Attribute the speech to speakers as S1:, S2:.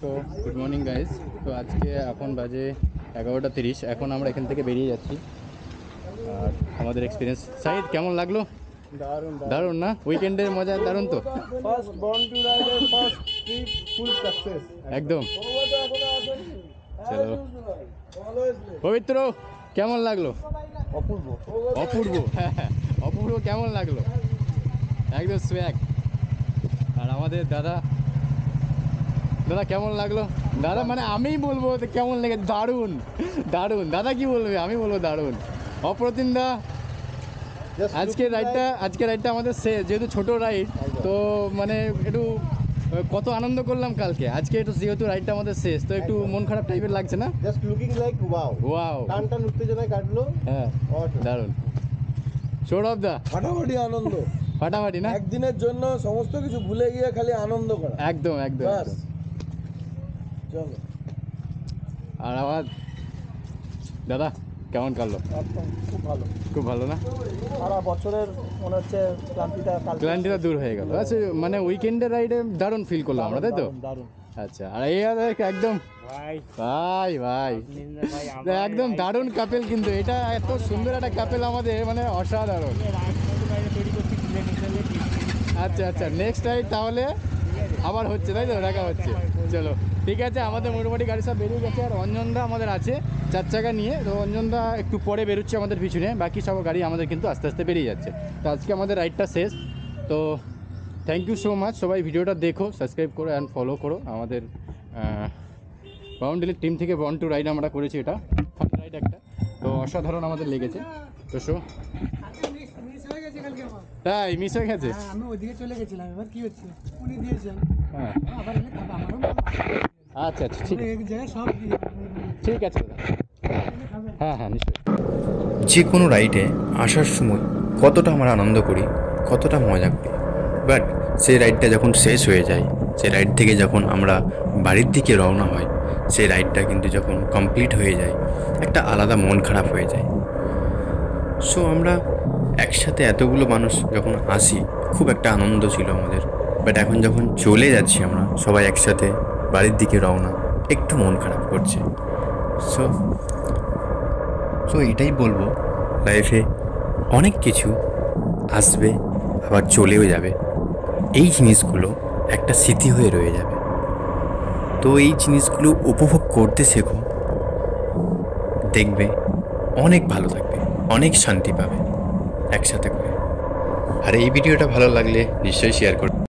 S1: তো good morning guys. তো আজকে এখন বাজে 11:30। এখন আমরা এখান থেকে বেরিয়ে যাচ্ছি। আর আমাদের এক্সপিরিয়েন্স সাইদ কেমন লাগলো?
S2: দারুণ
S1: দারুণ না? উইকেন্ডের মজা দারুণ তো।
S2: ফার্স্ট বর্ন টু রাইডের ফার্স্ট ট্রিপ ফুল সাকসেস
S1: একদম। চলো পবিত্র কেমন লাগলো?
S2: অপূর্ব
S1: অপূর্ব, হ্যাঁ অপূর্ব কেমন লাগলো? একদম সোয়াগ। আর আমাদের দাদা দাদা কেমন লাগলো? দাদা মানে আমিই বলবো কেমন লেগে, দারুণ দারুণ। দাদা কি বলবে? আমি বলবো দারুণ। অপ্রতিম দা আজকে রাইডটা আমাদের যেহেতু ছোট রাইড, তো মানে একটু কত আনন্দ করলাম কালকে, আজকে একটু যেহেতু রাইডটা আমাদের শেষ, তো একটু মন খারাপ টাইপের লাগছে না?
S2: জাস্ট লুকিং লাইক ওয়াও টান উত্তেজনায় কাটলো।
S1: হ্যাঁ দারুণ। সৌরভ দা
S2: ফাটাফাটি আনন্দ,
S1: ফাটাফাটি না?
S2: একদিনের জন্য সমস্ত কিছু ভুলে গিয়ে খালি আনন্দ করা।
S1: একদম একদম একদম।
S2: চলো।
S1: আর আমার দাদা কেমন কাটলো?
S2: একদম খুব ভালো,
S1: খুব ভালো না?
S2: সারা বছরের মনে হচ্ছে
S1: ক্লান্তিটা দূর হয়ে গেল। আচ্ছা মানে উইকেন্ডের রাইডে দারুণ ফিল করলাম আমরা, তাই তো?
S2: দারুণ।
S1: আচ্ছা আর এই একদম ভাই ভাই একদম দারুণ কাপেল, কিন্তু এটা এত সুন্দর একটা কাপেল আমাদের, মানে অসাধারণ। আচ্ছা আচ্ছা, নেক্সট রাইড তাহলে আবার হচ্ছে, তাই তো? দেখা হচ্ছে। চলো ঠিক আছে, আমাদের মোটামুটি গাড়ি সব বেরিয়ে গেছে। আর অঞ্জনদা আমাদের আছে 4 চাকা নিয়ে, তো অঞ্জনদা একটু পরে বেরোচ্ছে আমাদের পিছনে, বাকি সব গাড়ি আমাদের কিন্তু আস্তে আস্তে বেরিয়ে যাচ্ছে। তো আজকে আমাদের রাইডটা শেষ। তো থ্যাংক ইউ সো মাচ, সবাই ভিডিওটা দেখো, সাবস্ক্রাইব করো অ্যান্ড ফলো করো। আমাদের বাউন্ডারি টিম থেকে বর্ন টু রাইড আমরা করেছি, এটা ফান রাইড একটা, তো অসাধারণ আমাদের লেগেছে। তো শো তাই মিস হয়ে গেছে।
S3: আমি ওদিকে চলে গেছিলাম, এবার কি হচ্ছে উনি দিয়েছেন।
S1: হ্যাঁ
S3: আবার এলে খাবো, আমারও
S1: আচ্ছা আচ্ছা ঠিক
S3: এক জায়গায় সব দিয়ে
S1: ঠিক আছে দাদা। হ্যাঁ হ্যাঁ নিশ্চয়ই।
S4: যে কোনো রাইডে আসার সময় কতটা আমরা আনন্দ করি, কতটা মজা করি, বাট সেই রাইডটা যখন শেষ হয়ে যায়, সেই রাইড থেকে যখন আমরা বাড়ির দিকে রওনা হয়, সেই রাইডটা কিন্তু যখন কমপ্লিট হয়ে যায়, একটা আলাদা মন খারাপ হয়ে যায়। সো আমরা একসাথে এতগুলো মানুষ যখন আসি, খুব একটা আনন্দ ছিল আমাদের, বাট এখন যখন চলে যাচ্ছি আমরা সবাই একসাথে বাড়ির দিকে রওনা, একটু মন খারাপ করছে। সো এটাই বলবো, লাইফে অনেক কিছু আসবে আবার চলেও যাবে, এই জিনিসগুলো একটা স্মৃতি হয়ে রয়ে যাবে। তো এই জিনিসগুলো উপভোগ করতে শেখো, দেখবে অনেক ভালো থাকবে, অনেক শান্তি পাবে একসাথে করে। আর এই ভিডিওটা ভালো লাগলে নিশ্চয়ই শেয়ার করবে।